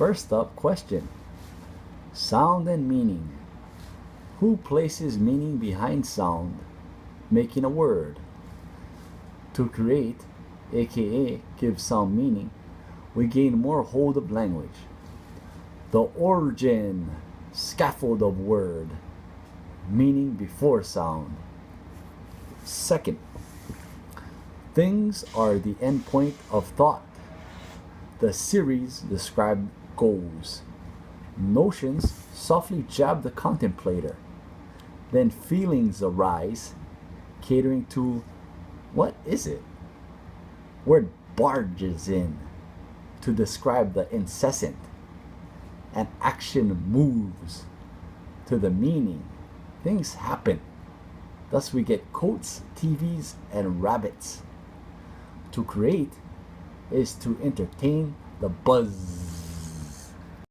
First up, question. Sound and meaning. Who places meaning behind sound, making a word? To create, aka give sound meaning, we gain more hold of language. The origin, scaffold of word, meaning before sound. Second, things are the endpoint of thought. The series described goals. Notions softly jab the contemplator. Then feelings arise, catering to what is it? Word barges in to describe the incessant, and action moves to the meaning. Things happen. Thus we get coats, TVs, and rabbits. To create is to entertain the buzz.